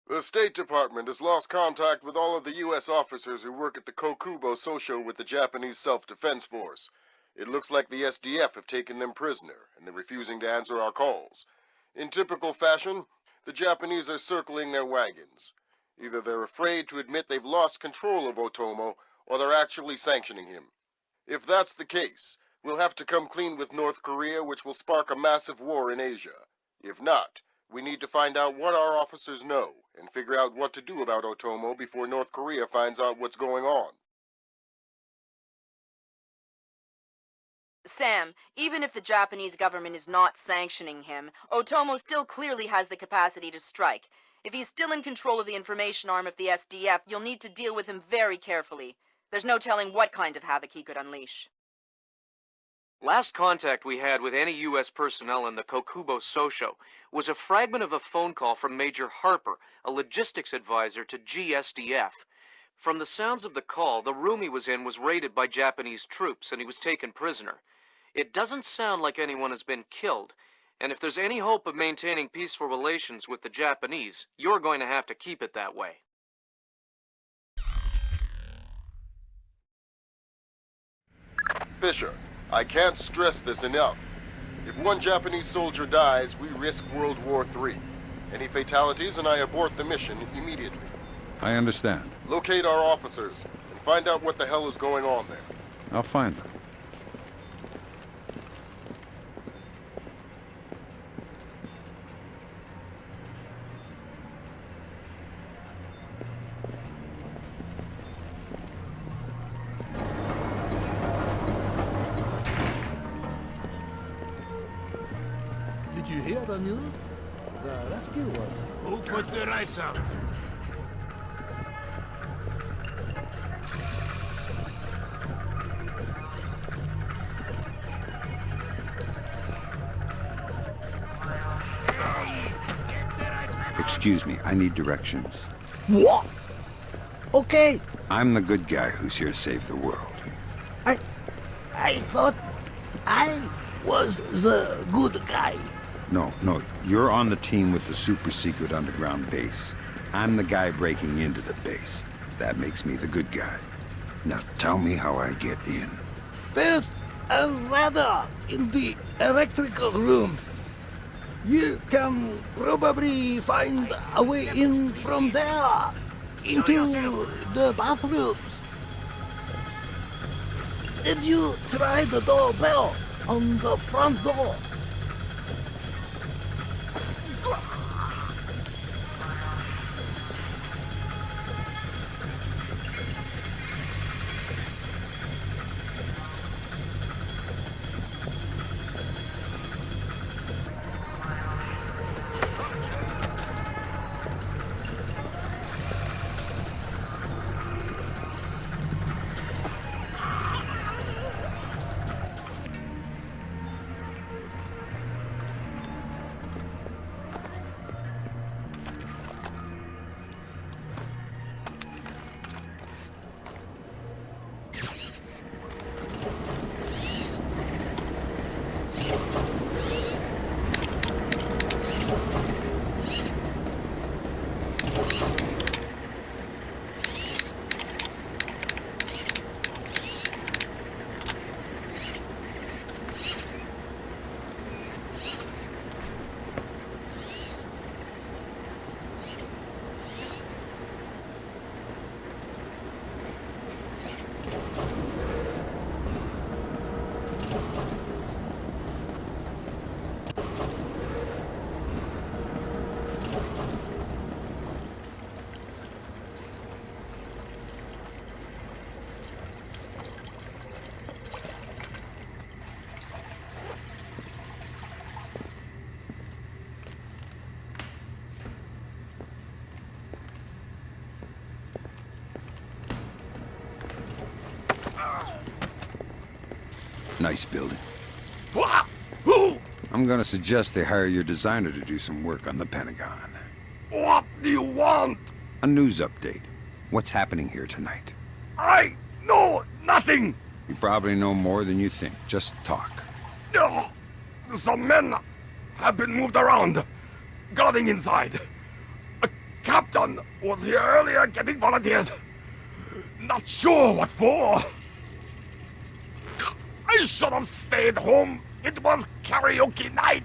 The State Department has lost contact with all of the U.S. officers who work at the Kokubo Sosho with the Japanese Self-Defense Force. It looks like the SDF have taken them prisoner, and they're refusing to answer our calls. In typical fashion, the Japanese are circling their wagons. Either they're afraid to admit they've lost control of Otomo, or they're actually sanctioning him. If that's the case, we'll have to come clean with North Korea, which will spark a massive war in Asia. If not, we need to find out what our officers know, and figure out what to do about Otomo before North Korea finds out what's going on. Sam, even if the Japanese government is not sanctioning him, Otomo still clearly has the capacity to strike. If he's still in control of the information arm of the SDF, you'll need to deal with him very carefully. There's no telling what kind of havoc he could unleash. Last contact we had with any U.S. personnel in the Kokubo Sosho was a fragment of a phone call from Major Harper, a logistics advisor to GSDF. From the sounds of the call, the room he was in was raided by Japanese troops and he was taken prisoner. It doesn't sound like anyone has been killed, and if there's any hope of maintaining peaceful relations with the Japanese, you're going to have to keep it that way. Fisher, I can't stress this enough. If one Japanese soldier dies, we risk World War III. Any fatalities and I abort the mission immediately. I understand. Locate our officers and find out what the hell is going on there. I'll find them. Did you hear the news? The rescue was... Who put the lights out? Excuse me, I need directions. What? Okay. I'm the good guy who's here to save the world. I thought I was the good guy. No, you're on the team with the super-secret underground base. I'm the guy breaking into the base. That makes me the good guy. Now tell me how I get in. There's a ladder in the electrical room. You can probably find a way in from there into the bathrooms. Did you try the doorbell on the front door? Nice building. Who? I'm gonna suggest they hire your designer to do some work on the Pentagon. What do you want? A news update. What's happening here tonight? I know nothing. You probably know more than you think. Just talk. Some men have been moved around, guarding inside. captain was here earlier getting volunteers. Not sure what for. I should have stayed home. It was karaoke night.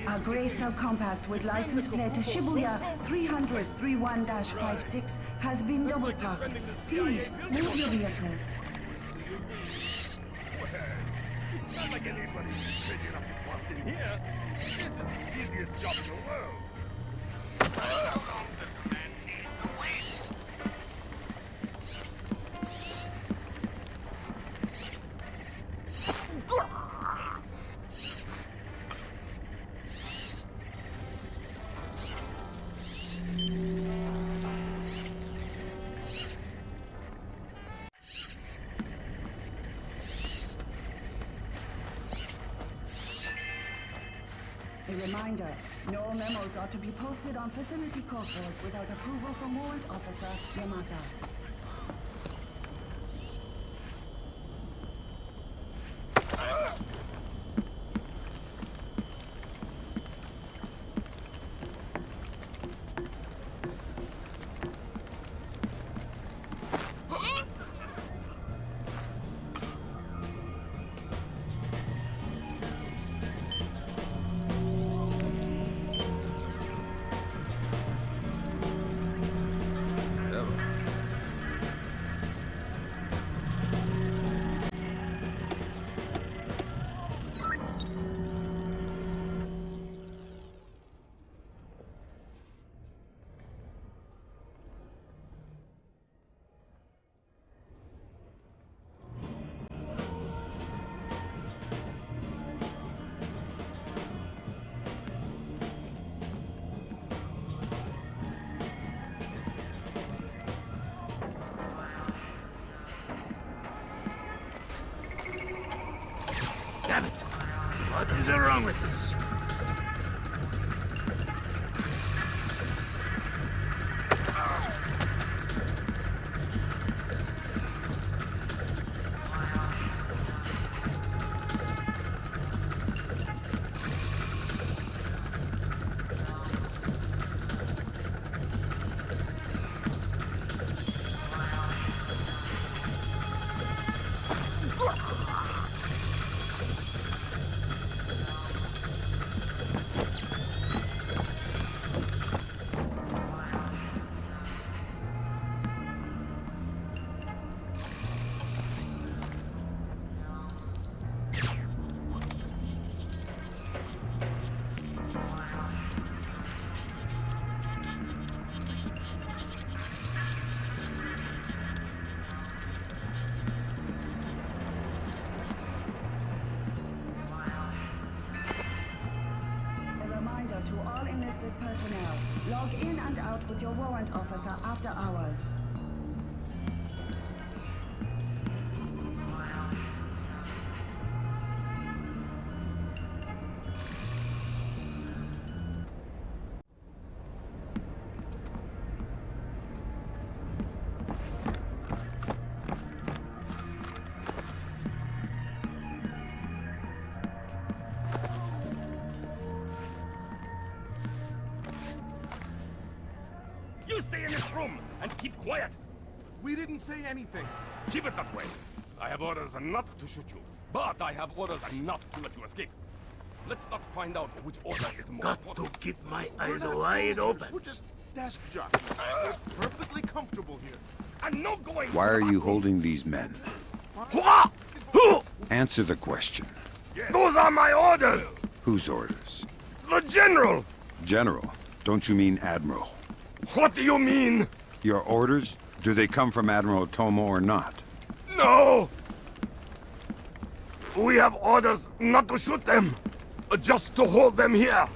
A grey subcompact with license plate to Shibuya 300-31-56 has been double parked. Please move your vehicle. Not like anybody's big enough to bust in here. This is the easiest job in the world. A reminder, no memos are to be posted on facility courses without approval from Warrant Officer Yamata. Damn it! What is wrong with this? To all enlisted personnel, log in and out with your warrant officer after hours. You stay in this room and keep quiet. We didn't say anything. Keep it that way. I have orders not to shoot you, but I have orders not to let you escape. Let's not find out which order is more Got important. to keep my We're eyes not wide soldiers. open. We're just desk jockeys. We're perfectly comfortable here. I'm not going. Why are you holding these men? Hua! Who? Answer the question. Those are my orders. Whose orders? The general. General, don't you mean Admiral? What do you mean? Your orders Do they come from Admiral Otomo or not? No! We have orders not to shoot them, just to hold them here.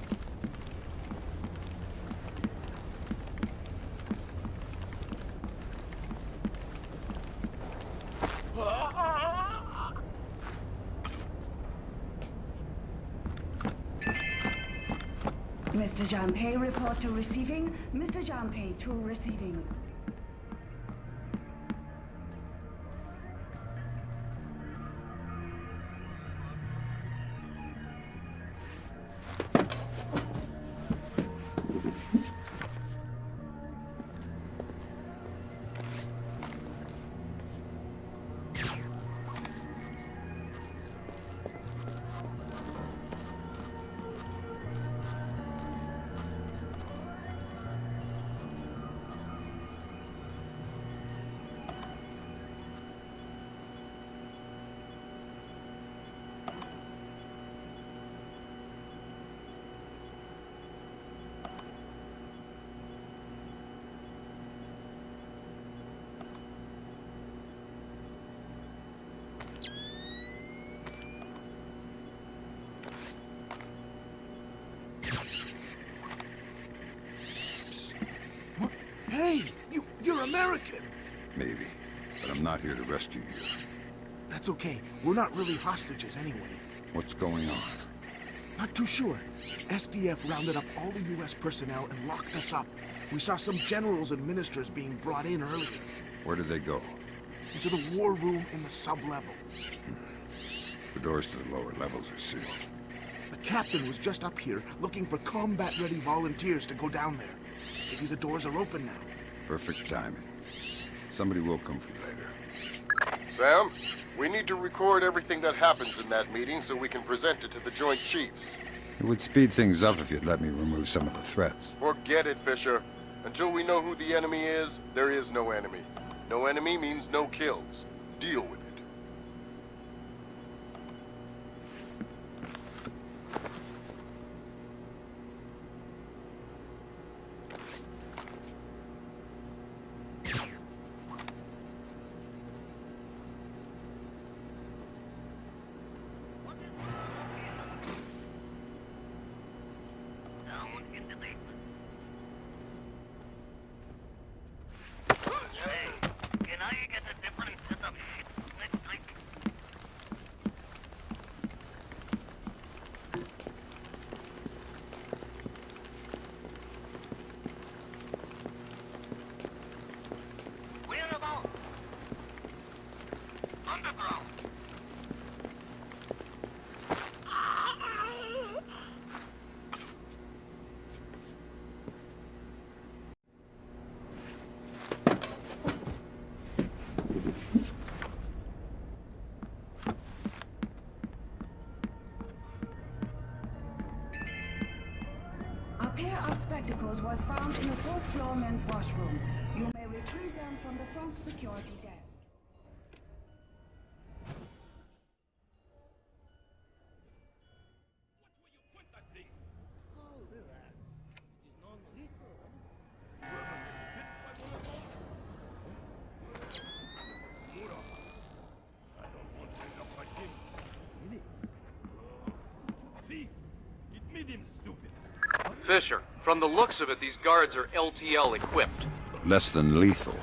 Mr. Janpei, report to receiving. Mr. Janpei to receiving. Hey, you're American. Maybe. But I'm not here to rescue you. That's okay. We're not really hostages anyway. What's going on? Not too sure. SDF rounded up all the U.S. personnel and locked us up. We saw some generals and ministers being brought in earlier. Where did they go? Into the war room in the sub-level. The doors to the lower levels are sealed. The captain was just up here looking for combat-ready volunteers to go down there. Maybe the doors are open now. Perfect timing. Somebody will come for you later. Sam, we need to record everything that happens in that meeting so we can present it to the Joint Chiefs. It would speed things up if you'd let me remove some of the threats. Forget it, Fisher. Until we know who the enemy is, there is no enemy. No enemy means no kills. Deal with it. A pair of spectacles was found in the fourth floor men's washroom. You may retrieve them from the front security desk. Fisher, from the looks of it, these guards are LTL equipped. Less than lethal.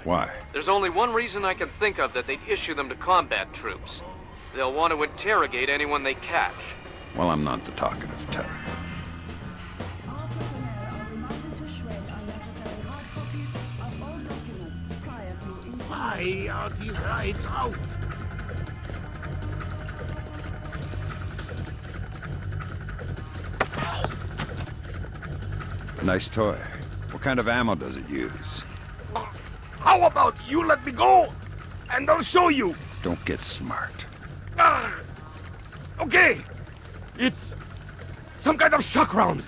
Why? There's only one reason I can think of that they'd issue them to combat troops. They'll want to interrogate anyone they catch. Well, I'm not the talkative type. All personnel are reminded to shred unnecessary hard copies of all documents prior to incineration. Why are the rights out? Nice toy. What kind of ammo does it use? How about you let me go, and I'll show you. Don't get smart. Okay. It's some kind of shock round.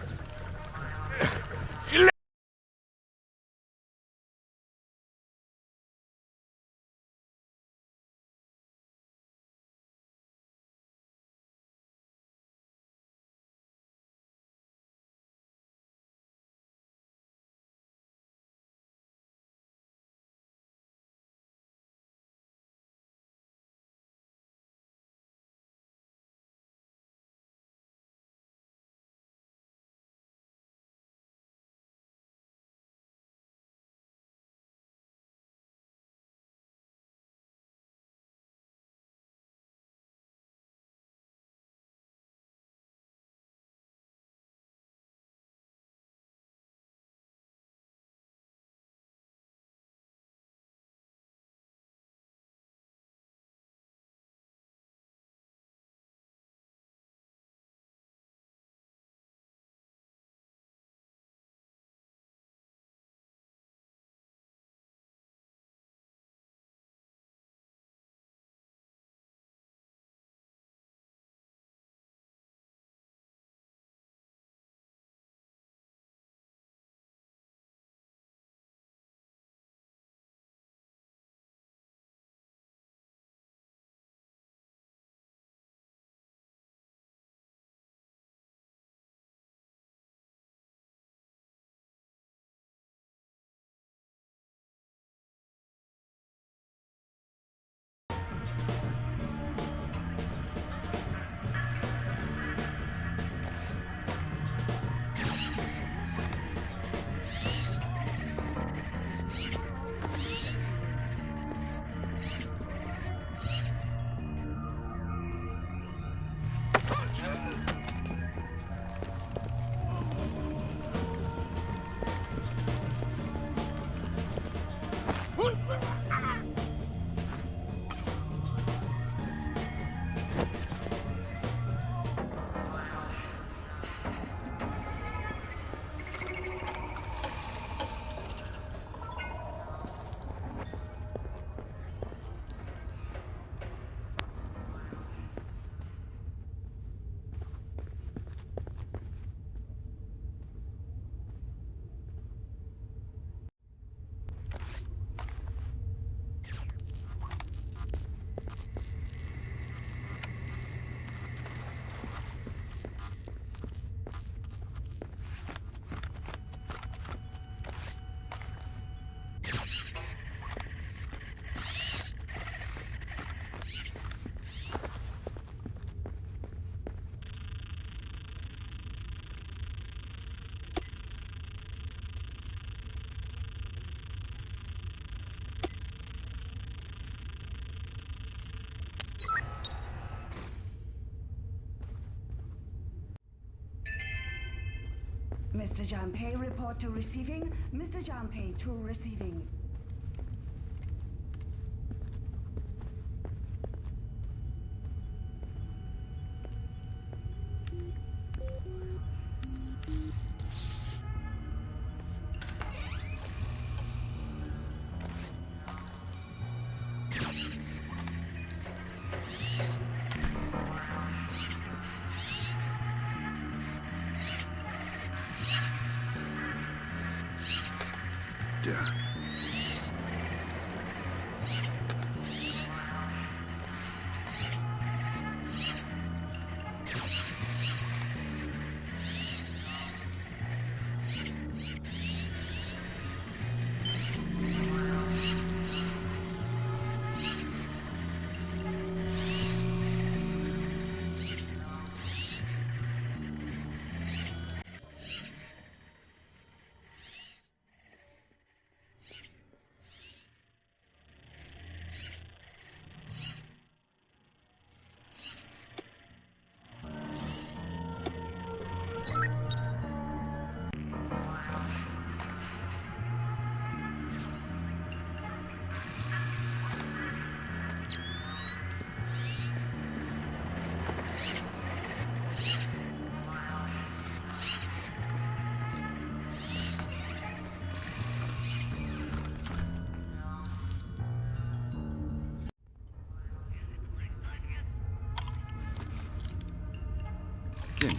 Mr. Junpei, report to receiving. Mr. Junpei to receiving. Done. Give me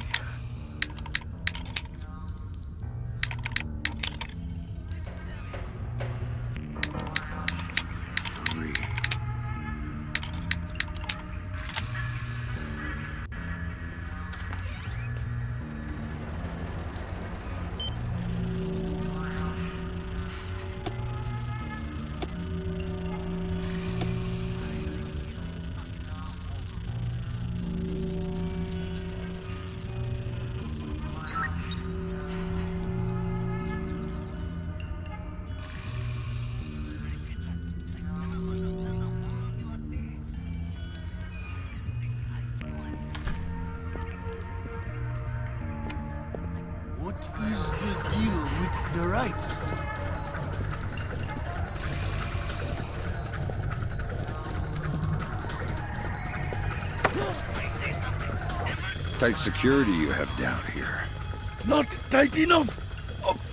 three. What is the deal with the rights? Tight security you have down here. Not tight enough,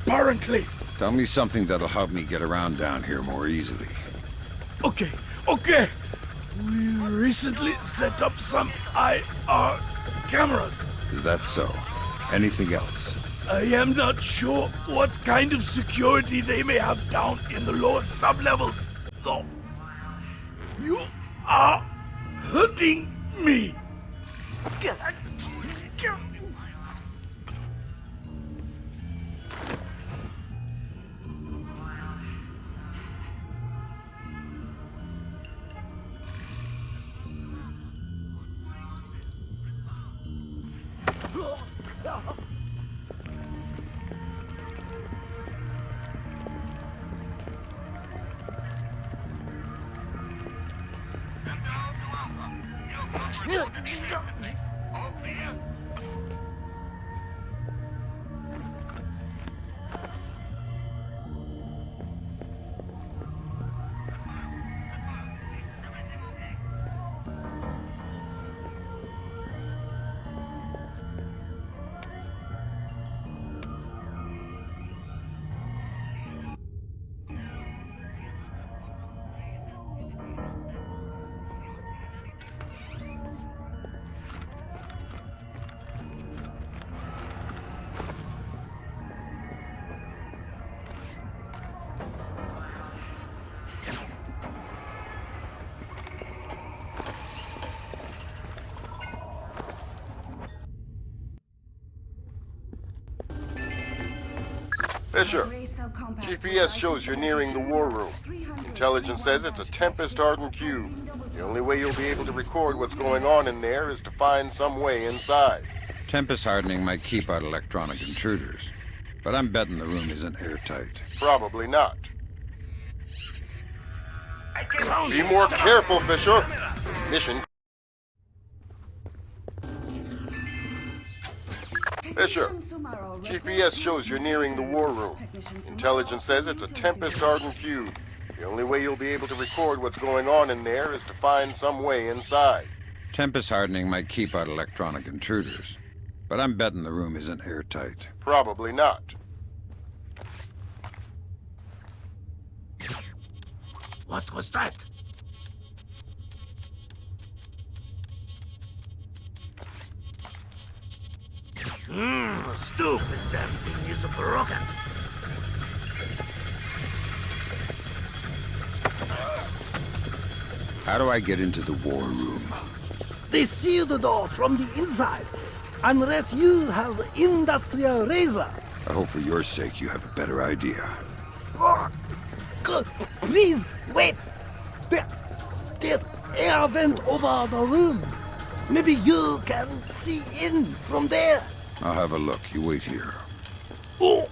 apparently. Tell me something that'll help me get around down here more easily. Okay. We recently set up some IR cameras. Is that so? Anything else? I am not sure what kind of security they may have down in the lower sublevels, though. You are hurting me. Fisher, GPS shows you're nearing the war room. Intelligence says it's a Tempest-hardened cube. The only way you'll be able to record what's going on in there is to find some way inside. Tempest hardening might keep out electronic intruders, but I'm betting the room isn't airtight. Probably not. Be more careful, Fisher. This mission... Fisher, Technician Sumaro GPS shows you're nearing the war room. Intelligence says it's a tempest-hardened cube. The only way you'll be able to record what's going on in there is to find some way inside. Tempest hardening might keep out electronic intruders, but I'm betting the room isn't airtight. Probably not. What was that? Stupid damn thing is broken. How do I get into the war room? They seal the door from the inside, unless you have industrial razor. I hope for your sake you have a better idea. Oh, good. Please, wait. There's air vent over the room. Maybe you can see in from there. I'll have a look. You wait here. Oh,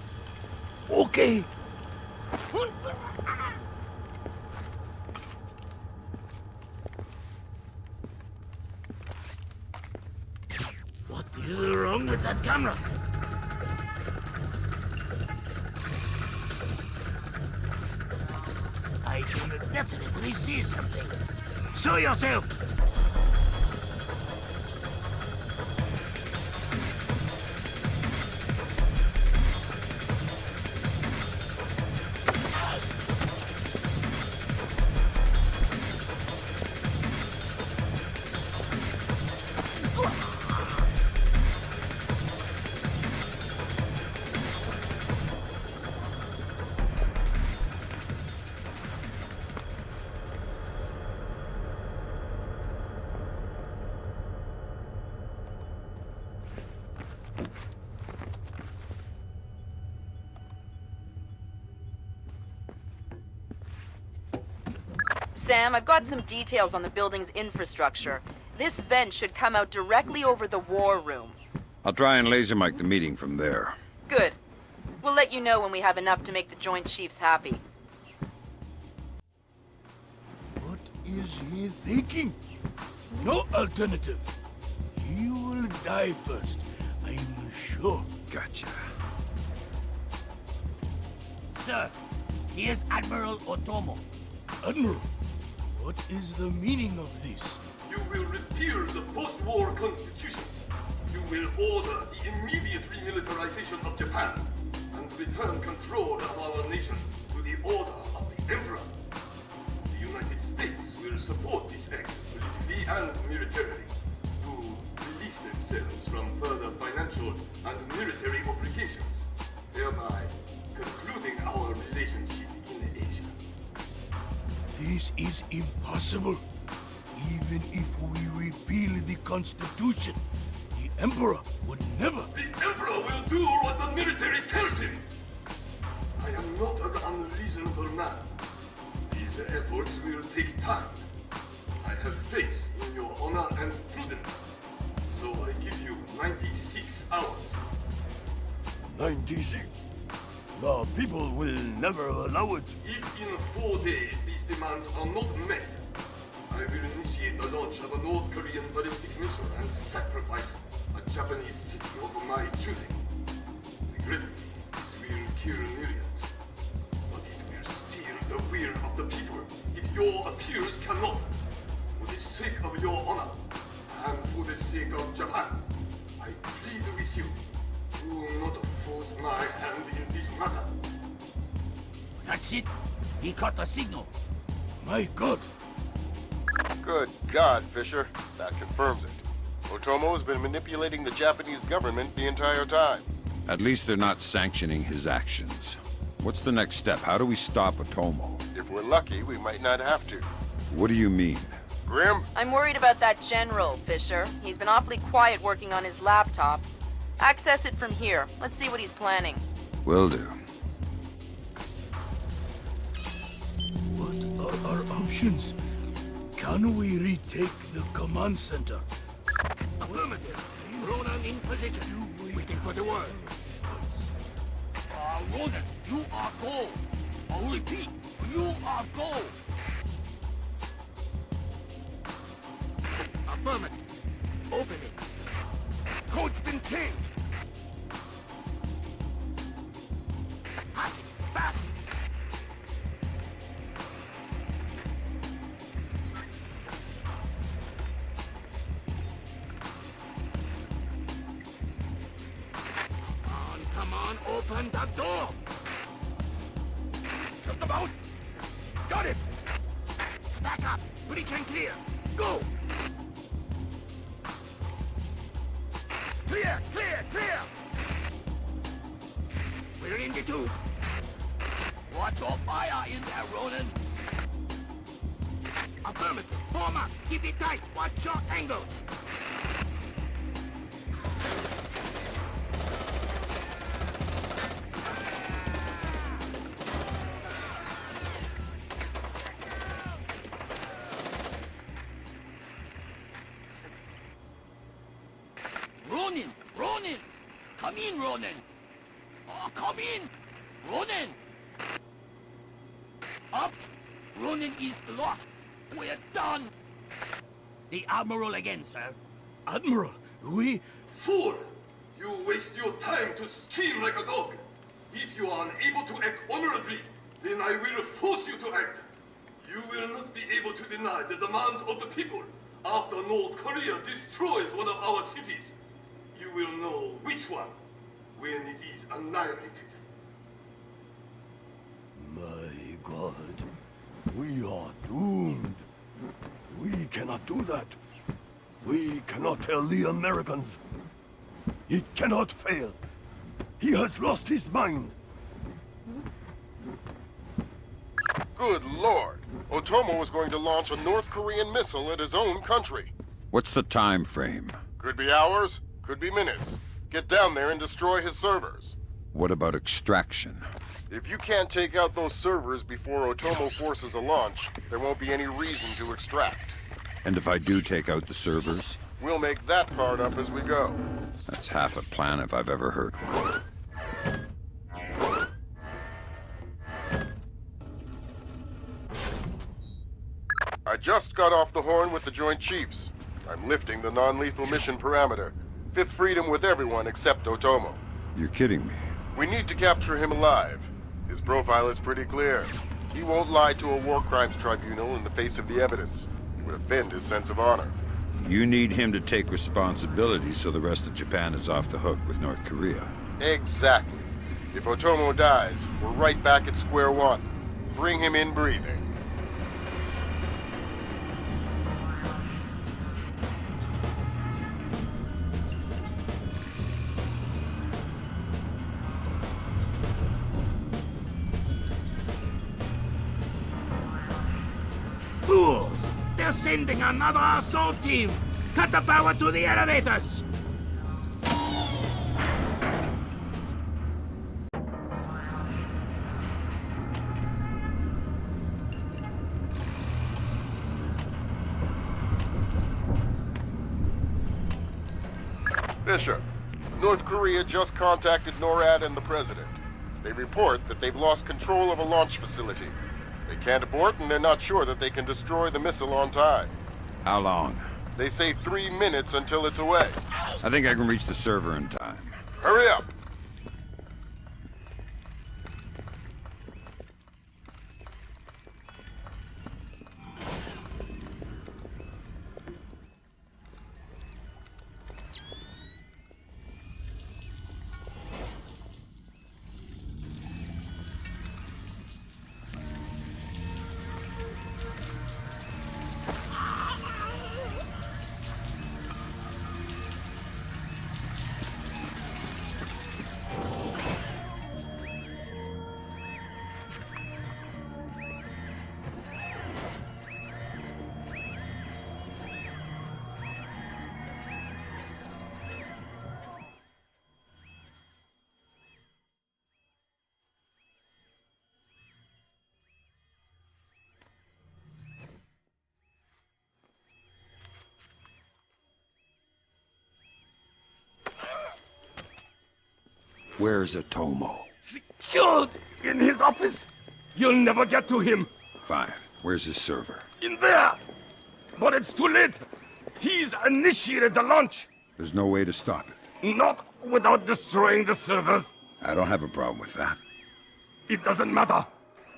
okay. What is wrong with that camera? I can definitely see something. Show yourself! Sam, I've got some details on the building's infrastructure. This vent should come out directly over the war room. I'll try and laser mic the meeting from there. Good. We'll let you know when we have enough to make the Joint Chiefs happy. What is he thinking? No alternative. He will die first, I'm sure. Gotcha. Sir, here's Admiral Otomo. Admiral, what is the meaning of this? You will repeal the post-war constitution. You will order the immediate remilitarization of Japan and return control of our nation to the order of the Emperor. The United States will support this act politically and militarily to release themselves from further financial and military obligations, thereby concluding our relationship in Asia. This is impossible. Even if we repeal the Constitution, the Emperor would never. The Emperor will do what the military tells him! I am not an unreasonable man. These efforts will take time. I have faith in your honor and prudence. So I give you 96 hours. 96. The people will never allow it. If in 4 days these demands are not met, I will initiate the launch of a North Korean ballistic missile and sacrifice a Japanese city of my choosing. Regrettably, this will kill millions, but it will steal the will of the people if your appeals cannot. For the sake of your honor, and for the sake of Japan, I plead with you, do not force my hand in this matter. That's it. He caught the signal. My God. Good God, Fisher. That confirms it. Otomo has been manipulating the Japanese government the entire time. At least they're not sanctioning his actions. What's the next step? How do we stop Otomo? If we're lucky, we might not have to. What do you mean? Grim? I'm worried about that general, Fisher. He's been awfully quiet working on his laptop. Access it from here. Let's see what he's planning. Will do. What are our options? Can we retake the command center? Affirmative. Ronan in position. Waiting for the word. Ronan, you are go. I'll repeat. You are go. Affirmative. Open it. Code's been changed. Come on, open the door! Just about! Got it! Back up! Breach and clear! Go! Clear! Clear! Clear! We're in the tube. Watch your fire in there, Ronan. Affirmative. Form up. Keep it tight. Watch your angles. Ronan! Ronan! Come in, Ronan! Oh, come in! Ronan! Up! Ronan is blocked! We're done! The Admiral again, sir. Admiral, we... Fool! You waste your time to scream like a dog. If you are unable to act honorably, then I will force you to act. You will not be able to deny the demands of the people after North Korea destroys one of our cities. You will know which one when it is annihilated. My God. We are doomed. We cannot do that. We cannot tell the Americans. It cannot fail. He has lost his mind. Good Lord! Otomo is going to launch a North Korean missile at his own country. What's the time frame? Could be hours, could be minutes. Get down there and destroy his servers. What about extraction? If you can't take out those servers before Otomo forces a launch, there won't be any reason to extract. And if I do take out the servers? We'll make that part up as we go. That's half a plan if I've ever heard one. I just got off the horn with the Joint Chiefs. I'm lifting the non-lethal mission parameter. Fifth freedom with everyone except Otomo. You're kidding me. We need to capture him alive. His profile is pretty clear. He won't lie to a war crimes tribunal in the face of the evidence. It would offend his sense of honor. You need him to take responsibility so the rest of Japan is off the hook with North Korea. Exactly. If Otomo dies, we're right back at square one. Bring him in breathing. Fools! They're sending another assault team! Cut the power to the elevators! Bishop, North Korea just contacted NORAD and the President. They report that they've lost control of a launch facility. They can't abort, and they're not sure that they can destroy the missile on time. How long? They say 3 minutes until it's away. I think I can reach the server in time. Hurry up! Where's Otomo? Secured in his office. You'll never get to him. Fine. Where's his server? In there. But it's too late. He's initiated the launch. There's no way to stop it. Not without destroying the servers. I don't have a problem with that. It doesn't matter.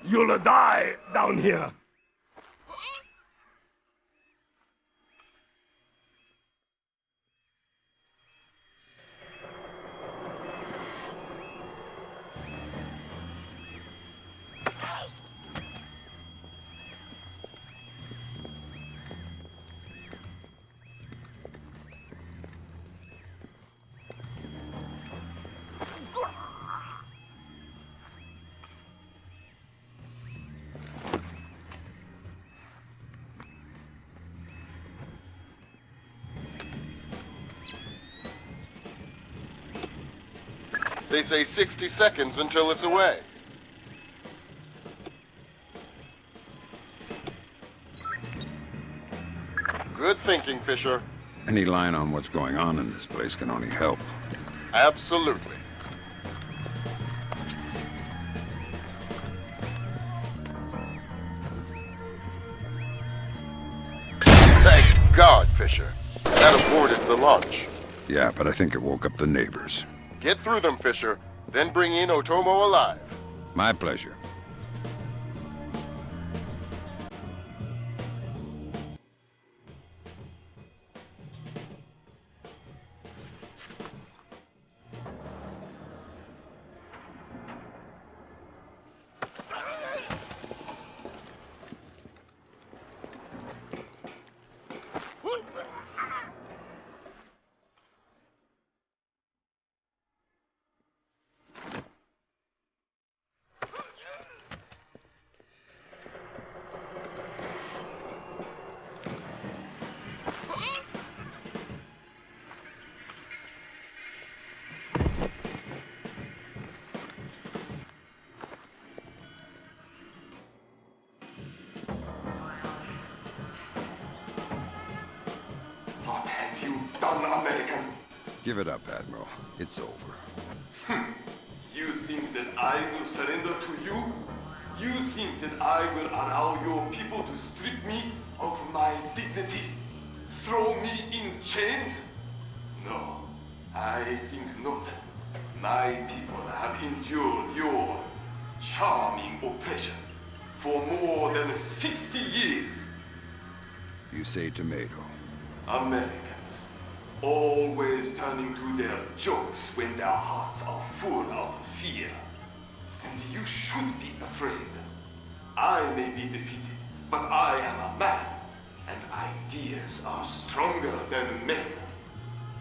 You'll die down here. They say 60 seconds until it's away. Good thinking, Fisher. Any line on what's going on in this place can only help. Absolutely. Thank God, Fisher. That aborted the launch. Yeah, but I think it woke up the neighbors. Get through them, Fisher. Then bring in Otomo alive. My pleasure. What have you done, American? Give it up, Admiral. It's over. You think that I will surrender to you? You think that I will allow your people to strip me of my dignity? Throw me in chains? No, I think not. My people have endured your charming oppression for more than 60 years. You say tomato. Americans, always turning to their jokes when their hearts are full of fear. And you should be afraid. I may be defeated, but I am a man, and ideas are stronger than men.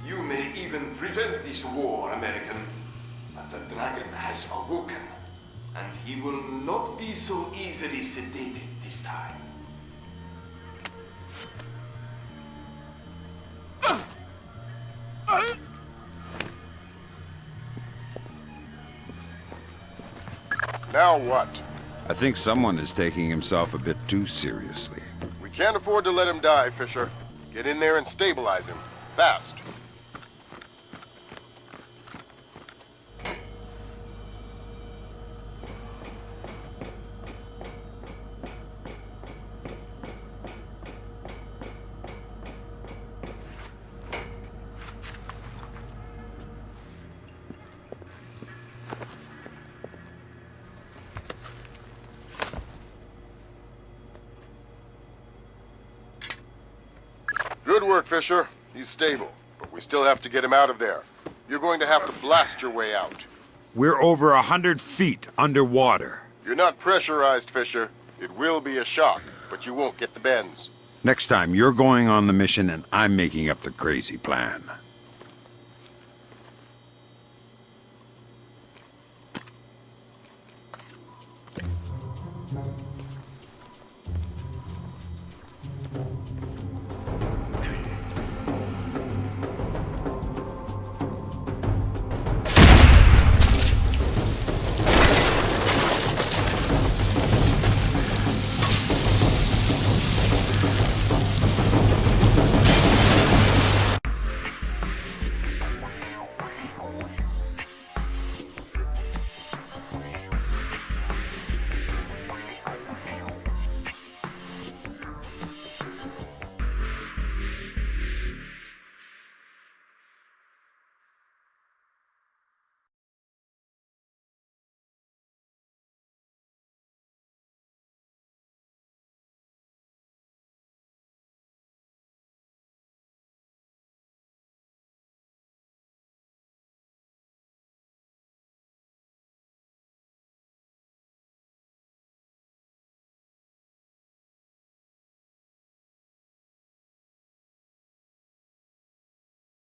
You may even prevent this war, American, but the dragon has awoken, and he will not be so easily sedated this time. Now what? I think someone is taking himself a bit too seriously. We can't afford to let him die, Fisher. Get in there and stabilize him. Fast. Good work, Fisher. He's stable, but we still have to get him out of there. You're going to have to blast your way out. We're over 100 feet underwater. You're not pressurized, Fisher. It will be a shock, but you won't get the bends. Next time, you're going on the mission and I'm making up the crazy plan.